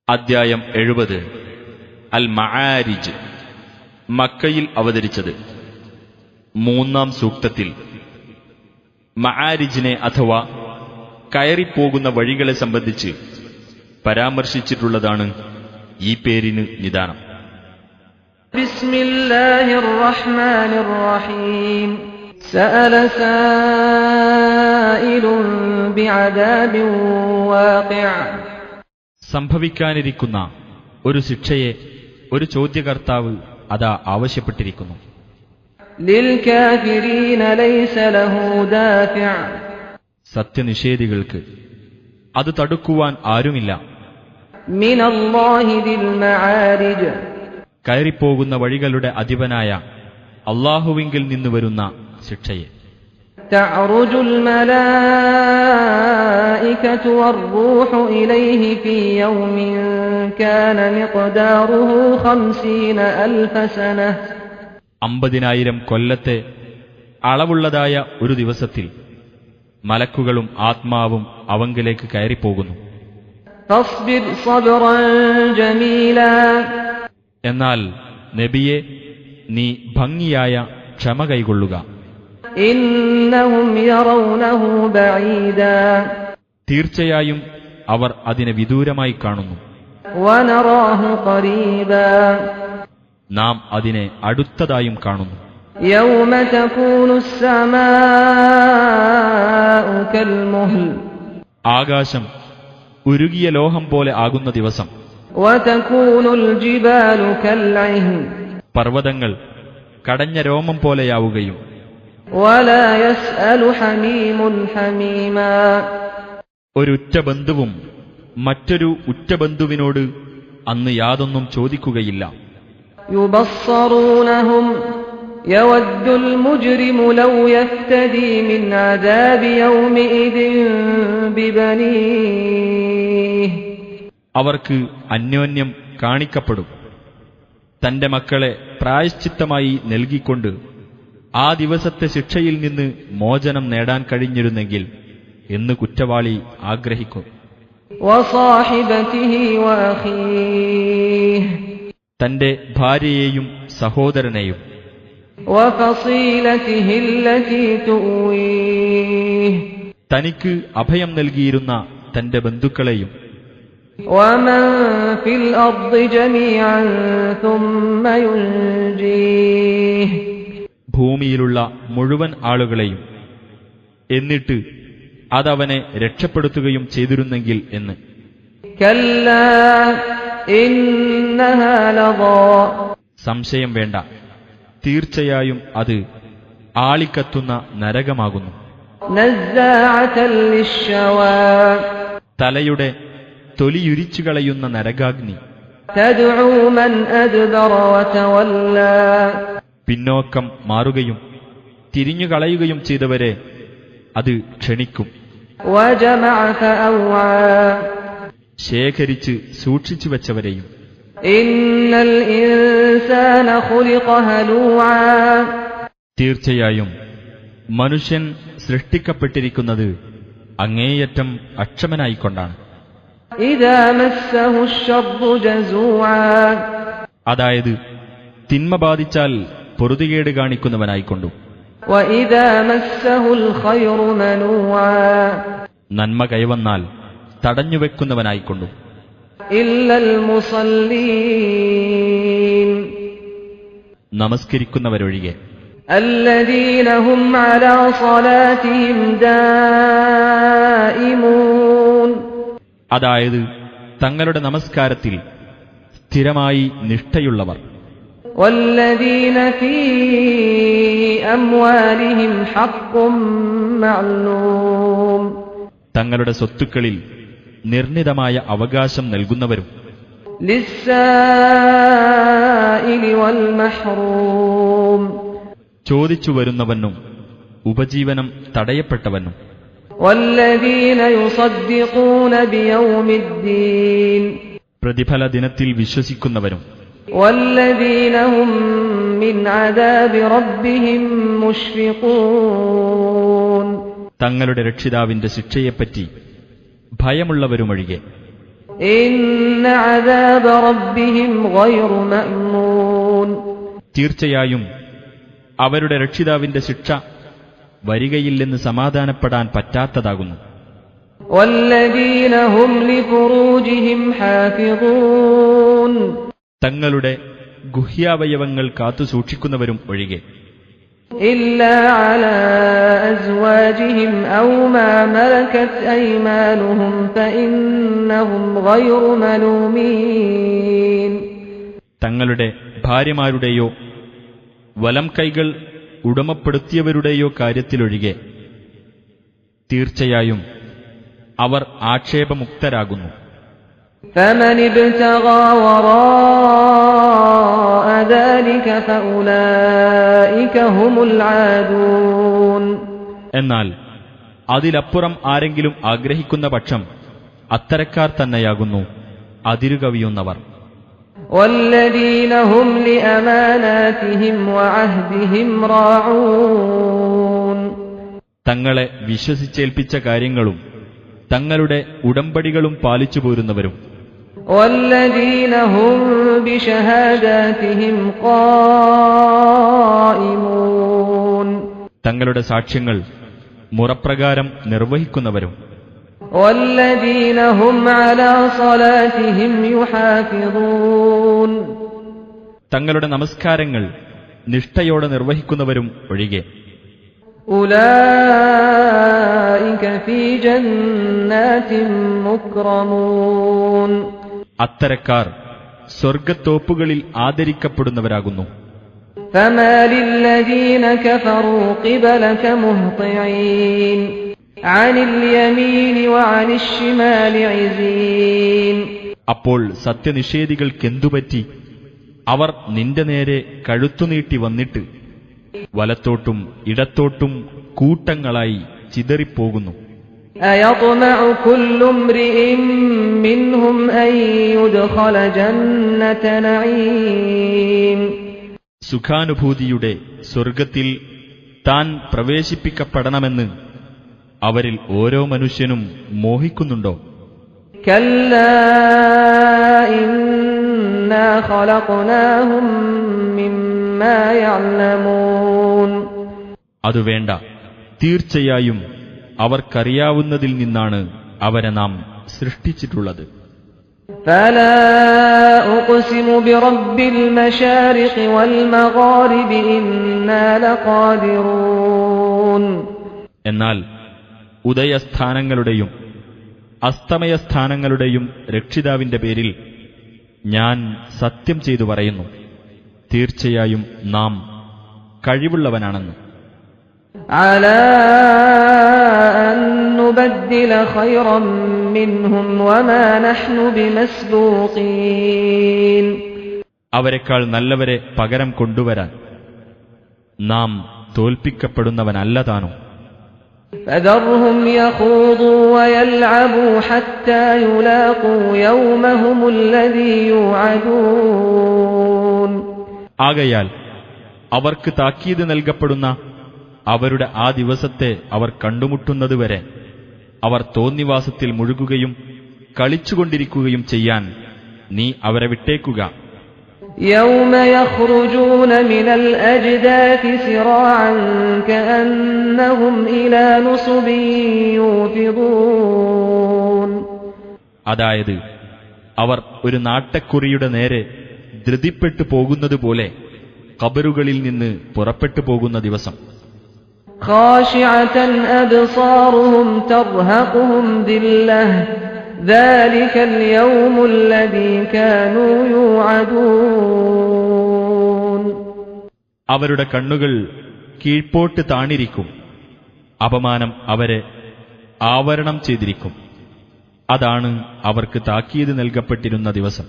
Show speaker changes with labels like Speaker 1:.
Speaker 1: അദ്ധ്യായം 70 അൽ മആരിജ്. മക്കയിൽ അവതരിച്ചത്. മൂന്നാം സൂക്തത്തിൽ മആരിജിനെ അഥവാ കയറിപ്പോകുന്ന വഴികളെ സംബന്ധിച്ച് പരാമർശിച്ചിട്ടുള്ളതാണ് ഈ പേരിന് നിദാനം.
Speaker 2: ബിസ്മില്ലാഹിർ റഹ്മാനിർ റഹീം. സഅല സായിലുൻ ബിഅദാബിൻ വാഖിഅ.
Speaker 1: സംഭവിക്കാനിരിക്കുന്ന ഒരു ശിക്ഷയെ ഒരു ചോദ്യകർത്താവ് അതാ ആവശ്യപ്പെട്ടിരിക്കുന്നു.
Speaker 2: ലിൽ കാഫിരീന ലൈസ ലഹു ദാഫിഅ.
Speaker 1: സത്യനിഷേധികൾക്ക് അത് തടുക്കുവാൻ ആരുമില്ല.
Speaker 2: മിനല്ലാഹി ദിൽ മആരിജ്.
Speaker 1: കയറിപ്പോകുന്ന വഴികളുടെ അധിപനായ അല്ലാഹുവിങ്കിൽ നിന്ന് വരുന്ന ശിക്ഷയെ.
Speaker 2: തഅറുജുൽ മലായികതു വർ-റൂഹു ഇലൈഹി ഫീ യൗമിൻ കാന മിഖ്ദാറുഹു 50000 സനഹ.
Speaker 1: 50,000 കൊല്ലത്തെ അളവുള്ളതായ ഒരു ദിവസത്തിൽ മലക്കുകളും ആത്മാവും അവങ്കിലേക്ക് കയറിപ്പോകുന്നു.
Speaker 2: ഫസ്ബിർ സബ്റൻ ജമീലാ.
Speaker 1: എന്നാൽ നബിയെ, നീ ഭംഗിയായ ക്ഷമ കൈകൊള്ളുക.
Speaker 2: ഇന്നഹും യറൗനഹു ബഈദാ.
Speaker 1: തീർച്ചയായും അവർ അതിനെ വിദൂരമായി കാണുന്നു.
Speaker 2: വനറാഹു ഖരീബാ.
Speaker 1: നാം അതിനെ അടുത്തതായും കാണുന്നു.
Speaker 2: യൗമ തകൂനുസ് സമാഉ കൽമുഹ്ൽ.
Speaker 1: ആകാശം ഉരുകിയ ലോഹം പോലെ ആകുന്ന ദിവസം.
Speaker 2: വതകൂനുൽ ജിബാലു കൽഇഹ്ൻ.
Speaker 1: പർവ്വതങ്ങൾ കടഞ്ഞ രോമം പോലെയാവുകയും.
Speaker 2: വലാ യസ്അലു ഹമീമുൻ ഹമീമാ.
Speaker 1: ഒരു ഉറ്റബന്ധുവും മറ്റൊരു ഉറ്റബന്ധുവിനോട് അന്ന് യാതൊന്നും ചോദിക്കുകയില്ല.
Speaker 2: യുബസ്സറൂനഹും യവദ്ദുൽ മുജ്രിമു ലൗ യഫ്തദി മിൻ അദാബി യൗമിഇദിൻ ബിബനീഹി.
Speaker 1: അവർക്ക് അന്യോന്യം കാണിക്കപ്പെടും. തന്റെ മക്കളെ പ്രായശ്ചിത്തമായി നൽകിക്കൊണ്ട് ആ ദിവസത്തെ ശിക്ഷയിൽ നിന്ന് മോചനം നേടാൻ കഴിഞ്ഞിരുന്നെങ്കിൽ എന്ന് കുറ്റവാളി ആഗ്രഹിക്കും.
Speaker 2: വസാഹിബതിഹി വഅഖീഹി.
Speaker 1: തന്റെ ഭാര്യയെയും സഹോദരനെയും.
Speaker 2: വഫസീലതിഹി അല്ലതി തുവീഹി.
Speaker 1: തനിക്ക് അഭയം നൽകിയിരുന്ന തന്റെ ബന്ധുക്കളെയും.
Speaker 2: വമൻ ഫിൽ അർദി ജമീഅൻ സുമ്മ യുൻജീഹി.
Speaker 1: ഭൂമിയിലുള്ള മുഴുവൻ ആളുകളെയും. എന്നിട്ട് അതവനെ രക്ഷപ്പെടുത്തുകയും ചെയ്തിരുന്നെങ്കിൽ എന്ന്.
Speaker 2: കല്ലാ ഇന്നഹാ ലദാ.
Speaker 1: സംശയം വേണ്ട, തീർച്ചയായും അത് ആളിക്കത്തുന്ന നരകമാകുന്നു.
Speaker 2: നസ്സാഅതൻ ലിശ്ശവാ.
Speaker 1: തലയുടെ തൊലിയുരിച്ചു കളയുന്ന നരകാഗ്നി.
Speaker 2: തദ്ഉ മൻ അദ്ബറ വതവല്ലാ.
Speaker 1: പിന്നോക്കം മാറുകയും തിരിഞ്ഞുകളയുകയും ചെയ്തവരെ അത് ക്ഷണിക്കും.
Speaker 2: വജമഅ ഫഅവ്ആ.
Speaker 1: ശേഖരിച്ച് സൂക്ഷിച്ചു വച്ചവരെയും.
Speaker 2: ഇന്നൽ ഇൻസാന ഖുലിഖ ഹലൂആ.
Speaker 1: തീർച്ചയായും മനുഷ്യൻ സൃഷ്ടിക്കപ്പെട്ടിരിക്കുന്നത് അങ്ങേയറ്റം അക്ഷമനായിക്കൊണ്ടാണ്.
Speaker 2: ഇദാ മസ്സഹു അശ്ശർറു ജസൂആ.
Speaker 1: അതായത് തിന്മ ബാധിച്ചാൽ പൊറുതികേട് കാണിക്കുന്നവനായിക്കൊണ്ടു.
Speaker 2: വഇദാ മസ്സഹുൽ ഖൈറു മനൂആ.
Speaker 1: നന്മ കൈവന്നാൽ തടഞ്ഞുവെക്കുന്നവനായിക്കൊണ്ടു.
Speaker 2: ഇല്ലൽ മുസല്ലീൻ.
Speaker 1: നമസ്കരിക്കുന്നവരൊഴികെ.
Speaker 2: അല്ലദീന ഹും അലാ സ്വലാത്തിഹിം ദായിമൂൻ.
Speaker 1: അതായത് തങ്ങളുടെ നമസ്കാരത്തിൽ സ്ഥിരമായി നിഷ്ഠയുള്ളവർ.
Speaker 2: വല്ലദീന ഫീ അംവാലിഹിം ഹഖ്ഖും മഅ്ലൂം.
Speaker 1: തങ്ങളുടെ സ്വത്തുക്കളിൽ നിർണിതമായ അവകാശം നൽകുന്നവരും.
Speaker 2: ലിസ്സായിലി വൽ മഹ്റൂം.
Speaker 1: ചോദിച്ചു വരുന്നവനും ഉപജീവനം തടയപ്പെട്ടവനും.
Speaker 2: വല്ലദീന യുസദ്ദിഖൂന ബിയൗമിദ്ദീൻ.
Speaker 1: പ്രതിഫല ദിനത്തിൽ വിശ്വസിക്കുന്നവരും.
Speaker 2: വല്ലദീന ഹും മിൻ അദാബി റബ്ബിഹിം മുശ്ഫിഖൂൻ.
Speaker 1: തങ്ങളുടെ രക്ഷിതാവിന്റെ ശിക്ഷയെപ്പറ്റി ഭയമുള്ളവരുമൊഴികെ.
Speaker 2: ഇന്ന അദാബ റബ്ബിഹിം ഗൈറു മഅ്മൂൻ.
Speaker 1: തീർച്ചയായും അവരുടെ രക്ഷിതാവിന്റെ ശിക്ഷ വരികയില്ലെന്ന് സമാധാനപ്പെടാൻ പറ്റാത്തതാകുന്നു.
Speaker 2: വല്ലദീന ഹും ലിഫുറൂജിഹിം ഹാഫിളൂൻ.
Speaker 1: തങ്ങളുടെ ഗുഹ്യാവയവങ്ങൾ കാത്തുസൂക്ഷിക്കുന്നവരും ഒഴികെ.
Speaker 2: ഇല്ലാ അലാ അസ്വാജിഹിം ഔ മാ മലകത് അയ്മാനുഹും ഫഇന്നഹും ഗൈറു മലൂമീൻ.
Speaker 1: തങ്ങളുടെ ഭാര്യമാരുടെയോ വലം കൈകൾ ഉടമപ്പെടുത്തിയവരുടെയോ കാര്യത്തിലൊഴികെ തീർച്ചയായും അവർ ആക്ഷേപമുക്തരാകുന്നു.
Speaker 2: فمن ابتغى وراء ذلك فأولئك هم العادون.
Speaker 1: എന്നാൽ അതിലപ്പുറം ആരെങ്കിലും ആഗ്രഹിക്കുന്ന പക്ഷം അത്തരക്കാർ തന്നെയാകുന്നു അതിരുകവിയുന്നവർ.
Speaker 2: والذين هم لأماناتهم وعهدهم راعون.
Speaker 1: തങ്ങളെ വിശ്വസിച്ചേൽപ്പിച്ച കാര്യങ്ങളും തങ്ങളുടെ ഉടമ്പടികളും പാലിച്ചു പോരുന്നവരും.
Speaker 2: والذين هم بشهاداتهم قائمون.
Speaker 1: തങ്ങളുടെ സാക്ഷ്യങ്ങൾ മുറപ്രകാരം നിർവഹിക്കുന്നവരും.
Speaker 2: والذين هم على صلاتهم يحافظون.
Speaker 1: തങ്ങളുടെ നമസ്കാരങ്ങൾ നിഷ്ഠയോടെ നിർവഹിക്കുന്നവരും ഒഴികെ.
Speaker 2: ഉലൈക ഫീ ജന്നാതിൻ മുക്രമൂൻ.
Speaker 1: അത്തരക്കാർ സ്വർഗത്തോപ്പുകളിൽ ആദരിക്കപ്പെടുന്നവരാകുന്നു.
Speaker 2: ഫമാലില്ലദീന കഫറൂ ഖിബലക മുഹ്തിഈൻ അനിൽ യമീനി വഅനിശ് ശിമാലി ഇസീൻ.
Speaker 1: അപ്പോൾ സത്യനിഷേധികൾക്കെന്തുപറ്റി? അവർ നിന്റെ നേരെ കഴുത്തുനീട്ടി വന്നിട്ട് വലത്തോട്ടും ഇടത്തോട്ടും കൂട്ടങ്ങളായി ചിതറിപ്പോകുന്നു.
Speaker 2: അയത്മഉ കുല്ലു ഇംറിഇൻ മിൻഹും അൻ യുദ്ഖല ജന്നത നഈം.
Speaker 1: സുഖാനുഭൂതിയുടെ സ്വർഗത്തിൽ താൻ പ്രവേശിപ്പിക്കപ്പെടണമെന്ന് അവരിൽ ഓരോ മനുഷ്യനും മോഹിക്കുന്നുണ്ടോ?
Speaker 2: കല്ലാ ഇന്നാ ഖലഖനാഹും മിമ്മാ യഅലമൂൻ.
Speaker 1: അത് വേണ്ട, തീർച്ചയായും അവർക്കറിയാവുന്നതിൽ നിന്നാണ് അവരെ നാം സൃഷ്ടിച്ചിട്ടുള്ളത്.
Speaker 2: ഫലാ ഉഖ്സിമു ബിറബ്ബിൽ മശാരിഖി വൽ മഗാരിബി ഇന്നാ ലഖാദിറൂൻ.
Speaker 1: എന്നാൽ ഉദയസ്ഥാനങ്ങളുടെയും അസ്തമയസ്ഥാനങ്ങളുടെയും രക്ഷിതാവിന്റെ പേരിൽ ഞാൻ സത്യം ചെയ്തു പറയുന്നു, തീർച്ചയായും നാം കഴിവുള്ളവനാണെന്ന്.
Speaker 2: അലാ അൻ നുബദ്ദില ഖൈറൻ മിൻഹും വമാ നഹ്നു ബിമസ്ബൂഖീൻ.
Speaker 1: അവരെക്കാൾ നല്ലവരെ പകരം കൊണ്ടുവരാൻ നാം തോൽപ്പിക്കപ്പെടുന്നവനല്ലതാനോ?
Speaker 2: فذرهم يخوضوا ويلعبوا حتى يلاقوا يومهم الذي يوعدون.
Speaker 1: ആകയാൽ അവർക്ക് താക്കീത് നൽകപ്പെടുന്ന അവരുടെ ആ ദിവസത്തെ അവർ കണ്ടുമുട്ടുന്നതുവരെ അവർ തോന്നിവാസത്തിൽ മുഴുകുകയും കളിച്ചുകൊണ്ടിരിക്കുകയും ചെയ്യാൻ നീ അവരെ വിട്ടേക്കുക.
Speaker 2: يوم يخرجون من الأجداث سراعا كأنهم إلى نصب يوفضون.
Speaker 1: അതായത് അവർ ഒരു നാട്ടക്കുറിയുടെ നേരെ ധൃതിപ്പെട്ടു പോകുന്നതുപോലെ ഖബറുകളിൽ നിന്ന് പുറപ്പെട്ടു പോകുന്ന ദിവസം.
Speaker 2: خاشعة أبصارهم ترهقهم ذلة ذلك اليوم الذي كانوا يوعدون.
Speaker 1: അവരുടെ കണ്ണുകൾ കീഴ്പോട്ട് താണിരിക്കും, അപമാനം അവരെ ആവരണം ചെയ്തിരിക്കും. അതാണ് അവർക്ക് താക്കീത് നൽകപ്പെട്ടിരുന്ന ദിവസം.